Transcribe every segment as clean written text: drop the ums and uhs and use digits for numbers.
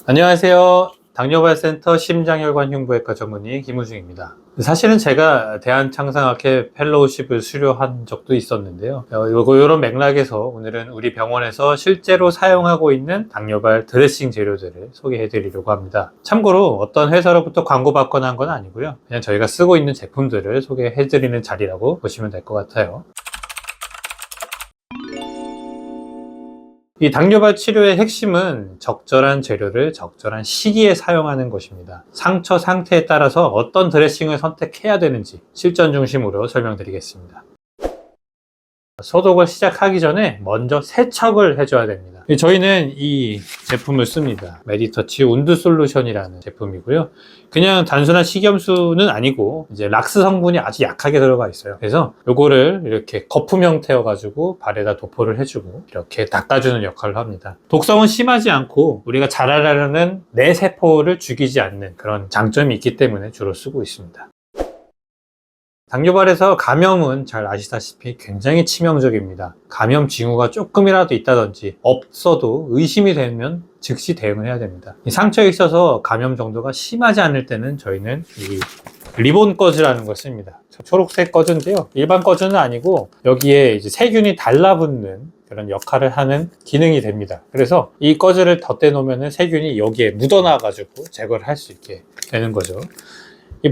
안녕하세요. 당뇨발센터 심장혈관 흉부외과 전문의 김우중입니다. 사실은 제가 대한창상학회 펠로우십을 수료한 적도 있었는데요. 이런 맥락에서 오늘은 우리 병원에서 실제로 사용하고 있는 당뇨발 드레싱 재료들을 소개해 드리려고 합니다. 참고로 어떤 회사로부터 광고받거나 한 건 아니고요. 그냥 저희가 쓰고 있는 제품들을 소개해 드리는 자리라고 보시면 될 것 같아요. 이 당뇨발 치료의 핵심은 적절한 재료를 적절한 시기에 사용하는 것입니다. 상처 상태에 따라서 어떤 드레싱을 선택해야 되는지 실전 중심으로 설명드리겠습니다. 소독을 시작하기 전에 먼저 세척을 해줘야 됩니다. 저희는 이 제품을 씁니다. 메디터치 운드 솔루션이라는 제품이고요. 그냥 단순한 식염수는 아니고 이제 락스 성분이 아주 약하게 들어가 있어요. 그래서 요거를 이렇게 거품 형태여 가지고 발에다 도포를 해주고 이렇게 닦아주는 역할을 합니다. 독성은 심하지 않고 우리가 자라나는 내 세포를 죽이지 않는 그런 장점이 있기 때문에 주로 쓰고 있습니다. 당뇨발에서 감염은 잘 아시다시피 굉장히 치명적입니다. 감염 징후가 조금이라도 있다든지 없어도 의심이 되면 즉시 대응을 해야 됩니다. 이 상처에 있어서 감염 정도가 심하지 않을 때는 저희는 이 리본 꺼즈라는 걸 씁니다. 초록색 꺼즈인데요. 일반 꺼즈는 아니고 여기에 이제 세균이 달라붙는 그런 역할을 하는 기능이 됩니다. 그래서 이 꺼즈를 덧대 놓으면 세균이 여기에 묻어나 가지고 제거를 할 수 있게 되는 거죠.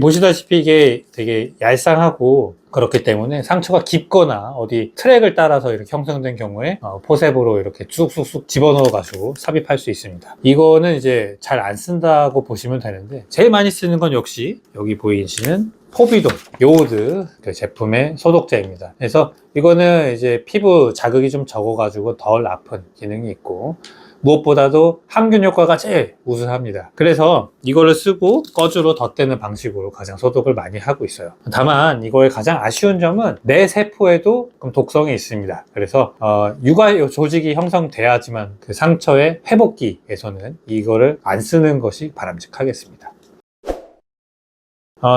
보시다시피 이게 되게 얄쌍하고 그렇기 때문에 상처가 깊거나 어디 트랙을 따라서 이렇게 형성된 경우에 포셉으로 이렇게 쑥쑥쑥 집어넣어 가지고 삽입할 수 있습니다. 이거는 이제 잘 안 쓴다고 보시면 되는데 제일 많이 쓰는 건 역시 여기 보이시는 포비돈 요오드 제품의 소독제입니다. 그래서 이거는 이제 피부 자극이 좀 적어 가지고 덜 아픈 기능이 있고 무엇보다도 항균 효과가 제일 우수합니다. 그래서 이거를 쓰고 꺼즈로 덧대는 방식으로 가장 소독을 많이 하고 있어요. 다만 이거의 가장 아쉬운 점은 내 세포에도 독성이 있습니다. 그래서 유가 조직이 형성돼야지만 그 상처의 회복기에서는 이거를 안 쓰는 것이 바람직하겠습니다.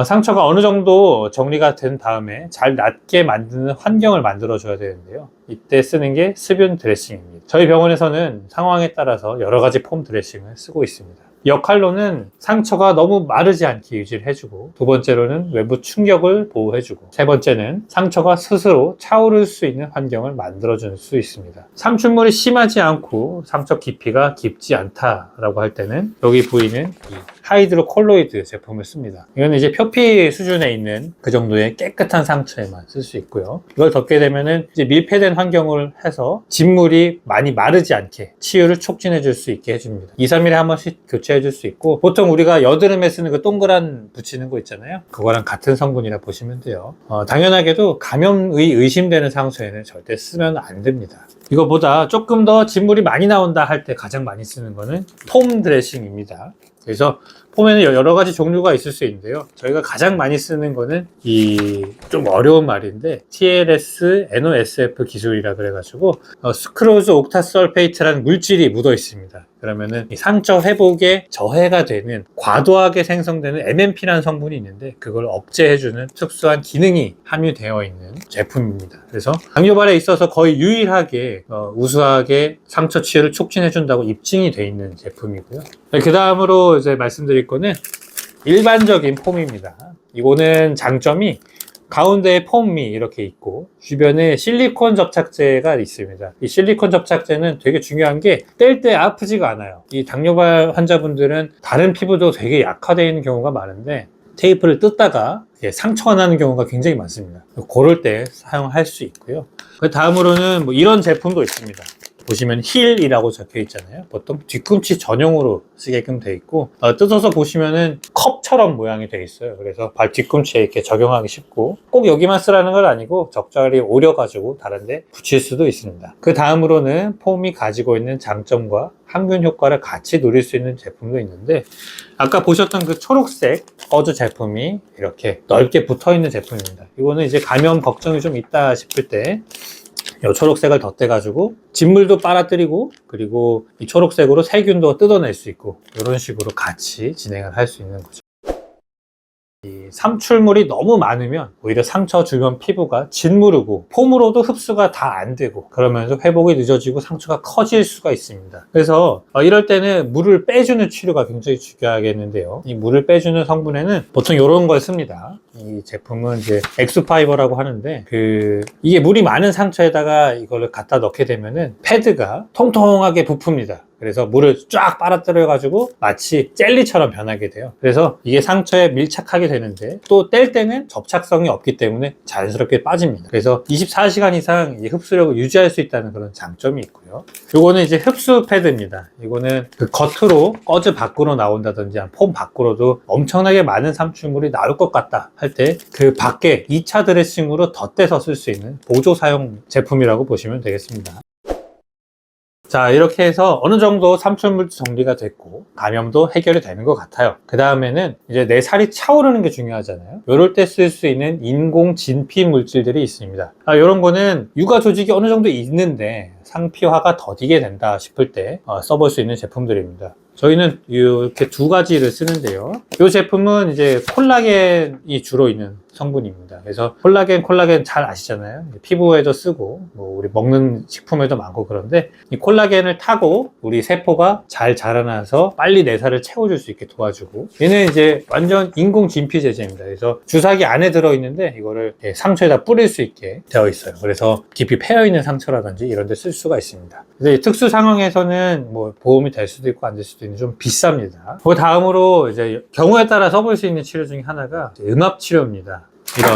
상처가 어느 정도 정리가 된 다음에 잘 낫게 만드는 환경을 만들어 줘야 되는데요. 이때 쓰는 게 습윤 드레싱입니다. 저희 병원에서는 상황에 따라서 여러 가지 폼 드레싱을 쓰고 있습니다. 역할로는 상처가 너무 마르지 않게 유지를 해주고, 두 번째로는 외부 충격을 보호해주고, 세 번째는 상처가 스스로 차오를 수 있는 환경을 만들어줄 수 있습니다. 삼춘물이 심하지 않고 상처 깊이가 깊지 않다라고 할 때는 여기 보이는 이 하이드로콜로이드 제품을 씁니다. 이건 이제 표피 수준에 있는 그 정도의 깨끗한 상처에만 쓸 수 있고요. 이걸 덮게 되면은 이제 밀폐된 환경을 해서 진물이 많이 마르지 않게 치유를 촉진해 줄 수 있게 해줍니다. 2, 3일에 한 번씩 교체해 줄 수 있고, 보통 우리가 여드름에 쓰는 그 동그란 붙이는 거 있잖아요. 그거랑 같은 성분이라 보시면 돼요. 당연하게도 감염의 의심되는 상처에는 절대 쓰면 안 됩니다. 이거보다 조금 더 진물이 많이 나온다 할 때 가장 많이 쓰는 거는 폼 드레싱입니다. 그래서 폼에는 여러 가지 종류가 있을 수 있는데요. 저희가 가장 많이 쓰는 거는 이 좀 어려운 말인데 TLS NOSF 기술이라 그래가지고 스크로즈 옥타설페이트라는 물질이 묻어 있습니다. 그러면은 이 상처 회복에 저해가 되는 과도하게 생성되는 MMP라는 성분이 있는데 그걸 억제해주는 특수한 기능이 함유되어 있는 제품입니다. 그래서 당뇨발에 있어서 거의 유일하게 우수하게 상처 치유를 촉진해준다고 입증이 되어 있는 제품이고요. 그 다음으로 이제 말씀드릴 거는 일반적인 폼입니다. 이거는 장점이 가운데에 폼이 이렇게 있고 주변에 실리콘 접착제가 있습니다. 이 실리콘 접착제는 되게 중요한 게 뗄 때 아프지가 않아요. 이 당뇨발 환자분들은 다른 피부도 되게 약화되어 있는 경우가 많은데 테이프를 뜯다가 상처가 나는 경우가 굉장히 많습니다. 그럴 때 사용할 수 있고요. 그 다음으로는 뭐 이런 제품도 있습니다. 보시면 힐이라고 적혀 있잖아요. 보통 뒤꿈치 전용으로 쓰게끔 돼 있고 뜯어서 보시면은 컵처럼 모양이 돼 있어요. 그래서 발 뒤꿈치에 이렇게 적용하기 쉽고 꼭 여기만 쓰라는 건 아니고 적절히 오려 가지고 다른 데 붙일 수도 있습니다. 그 다음으로는 폼이 가지고 있는 장점과 항균 효과를 같이 누릴 수 있는 제품도 있는데, 아까 보셨던 그 초록색 꺼즈 제품이 이렇게 넓게 붙어 있는 제품입니다. 이거는 이제 감염 걱정이 좀 있다 싶을 때 이 초록색을 덧대가지고 진물도 빨아들이고, 그리고 이 초록색으로 세균도 뜯어낼 수 있고, 이런 식으로 같이 진행을 할 수 있는 거죠. 이 삼출물이 너무 많으면 오히려 상처 주변 피부가 짓무르고 폼으로도 흡수가 다 안 되고 그러면서 회복이 늦어지고 상처가 커질 수가 있습니다. 그래서 이럴 때는 물을 빼주는 치료가 굉장히 중요하겠는데요. 이 물을 빼주는 성분에는 보통 이런 걸 씁니다. 이 제품은 이제 엑스파이버라고 하는데 이게 물이 많은 상처에다가 이걸 갖다 넣게 되면은 패드가 통통하게 부풉니다. 그래서 물을 쫙 빨아들여 가지고 마치 젤리처럼 변하게 돼요. 그래서 이게 상처에 밀착하게 되는데 또 뗄 때는 접착성이 없기 때문에 자연스럽게 빠집니다. 그래서 24시간 이상 이 흡수력을 유지할 수 있다는 그런 장점이 있고요. 요거는 이제 흡수 패드입니다. 이거는 겉으로 꺼즈 밖으로 나온다든지 폼 밖으로도 엄청나게 많은 삼출물이 나올 것 같다 할 때 밖에 2차 드레싱으로 덧대서 쓸 수 있는 보조 사용 제품이라고 보시면 되겠습니다. 자, 이렇게 해서 어느 정도 삼출물도 정리가 됐고 감염도 해결이 되는 것 같아요. 그 다음에는 이제 내 살이 차오르는 게 중요하잖아요. 이럴 때 쓸 수 있는 인공 진피 물질들이 있습니다. 이런 거는 육아 조직이 어느 정도 있는데 상피화가 더디게 된다 싶을 때 써볼 수 있는 제품들입니다. 저희는 이렇게 두 가지를 쓰는데요. 이 제품은 이제 콜라겐이 주로 있는 성분입니다. 그래서 콜라겐 잘 아시잖아요. 피부에도 쓰고 우리 먹는 식품에도 많고 그런데 이 콜라겐을 타고 우리 세포가 잘 자라나서 빨리 내 살을 채워줄 수 있게 도와주고 얘는 이제 완전 인공 진피 제제입니다. 그래서 주사기 안에 들어있는데 이거를 상처에다 뿌릴 수 있게 되어 있어요. 그래서 깊이 패여있는 상처라든지 이런 데 쓸 수가 있습니다. 그래서 특수 상황에서는 보험이 될 수도 있고 안 될 수도 있는데 좀 비쌉니다. 그 다음으로 이제 경우에 따라 써볼 수 있는 치료 중에 하나가 음압 치료입니다. 이런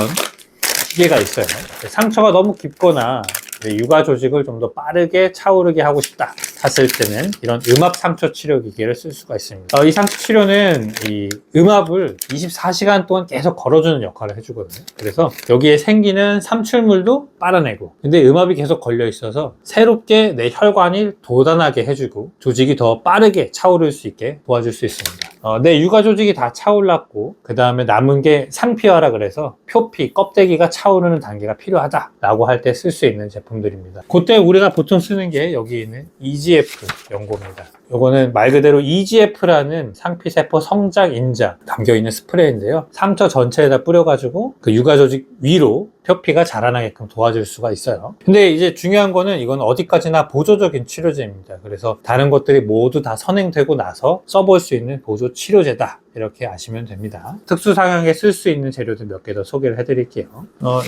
기계가 있어요. 상처가 너무 깊거나 육아 조직을 좀 더 빠르게 차오르게 하고 싶다 했을 때는 이런 음압 상처 치료 기계를 쓸 수가 있습니다. 이 상처 치료는 이 음압을 24시간 동안 계속 걸어주는 역할을 해주거든요. 그래서 여기에 생기는 삼출물도 빨아내고 근데 음압이 계속 걸려 있어서 새롭게 내 혈관이 돋아나게 해주고 조직이 더 빠르게 차오를 수 있게 도와줄 수 있습니다. 내 육아 조직이 다 차올랐고 그 다음에 남은 게 상피화라 그래서 표피, 껍데기가 차오르는 단계가 필요하다라고 할 때 쓸 수 있는 제품들입니다. 그때 우리가 보통 쓰는 게 여기 있는 EGF 연고입니다. 요거는 말 그대로 EGF라는 상피세포 성장 인자 담겨있는 스프레이인데요. 상처 전체에다 뿌려가지고 육아 조직 위로 표피가 자라나게끔 도와줄 수가 있어요. 근데 이제 중요한 거는 이건 어디까지나 보조적인 치료제입니다. 그래서 다른 것들이 모두 다 선행되고 나서 써볼 수 있는 보조 치료제다. 이렇게 아시면 됩니다. 특수 상황에 쓸 수 있는 재료들 몇 개 더 소개를 해드릴게요.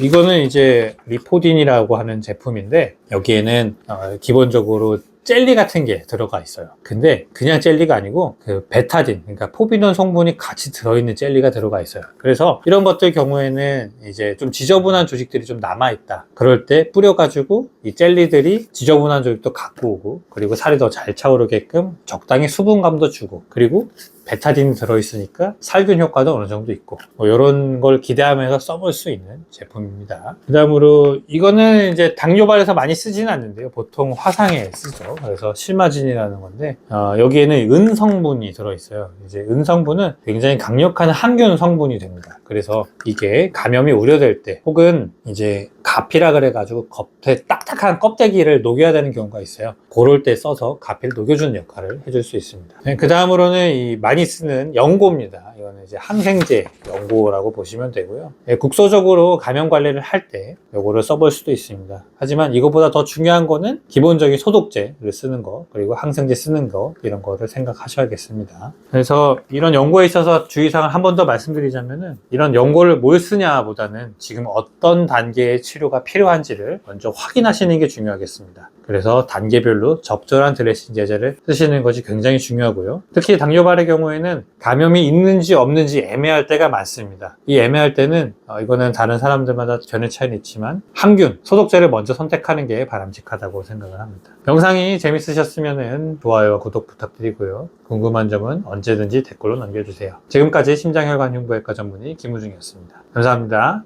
이거는 이제 리포딘이라고 하는 제품인데 여기에는 기본적으로 젤리 같은 게 들어가 있어요. 근데 그냥 젤리가 아니고 베타딘, 그러니까 포비논 성분이 같이 들어있는 젤리가 들어가 있어요. 그래서 이런 것들 경우에는 이제 좀 지저분한 조직들이 좀 남아있다. 그럴 때 뿌려가지고 이 젤리들이 지저분한 조직도 갖고 오고 그리고 살이 더 잘 차오르게끔 적당히 수분감도 주고 그리고 베타딘이 들어있으니까 살균 효과도 어느 정도 있고 이런 걸 기대하면서 써볼 수 있는 제품입니다. 그 다음으로 이거는 이제 당뇨발에서 많이 쓰지는 않는데요. 보통 화상에 쓰죠. 그래서 실마진이라는 건데 여기에는 은 성분이 들어있어요. 이제 은 성분은 굉장히 강력한 항균 성분이 됩니다. 그래서 이게 감염이 우려될 때 혹은 이제 가피라 그래가지고 겉에 딱딱한 껍데기를 녹여야 되는 경우가 있어요. 그럴 때 써서 가피를 녹여주는 역할을 해줄 수 있습니다. 그 다음으로는 많이 쓰는 연고입니다. 이거는 이제 항생제 연고라고 보시면 되고요. 국소적으로 감염 관리를 할 때 이거를 써볼 수도 있습니다. 하지만 이거보다 더 중요한 거는 기본적인 소독제를 쓰는 거 그리고 항생제 쓰는 거 이런 거를 생각하셔야겠습니다. 그래서 이런 연고에 있어서 주의사항을 한 번 더 말씀드리자면은 이런 연고를 뭘 쓰냐보다는 지금 어떤 단계의 치료가 필요한지를 먼저 확인하시는 게 중요하겠습니다. 그래서 단계별로 적절한 드레싱 제제를 쓰시는 것이 굉장히 중요하고요. 특히 당뇨발의 경우에는 감염이 있는지 없는지 애매할 때가 많습니다. 이 애매할 때는 이거는 다른 사람들마다 전혀 차이는 있지만 항균, 소독제를 먼저 선택하는 게 바람직하다고 생각을 합니다. 영상이 재밌으셨으면 좋아요와 구독 부탁드리고요. 궁금한 점은 언제든지 댓글로 남겨주세요. 지금까지 심장혈관흉부외과 전문의 김우중이었습니다. 감사합니다.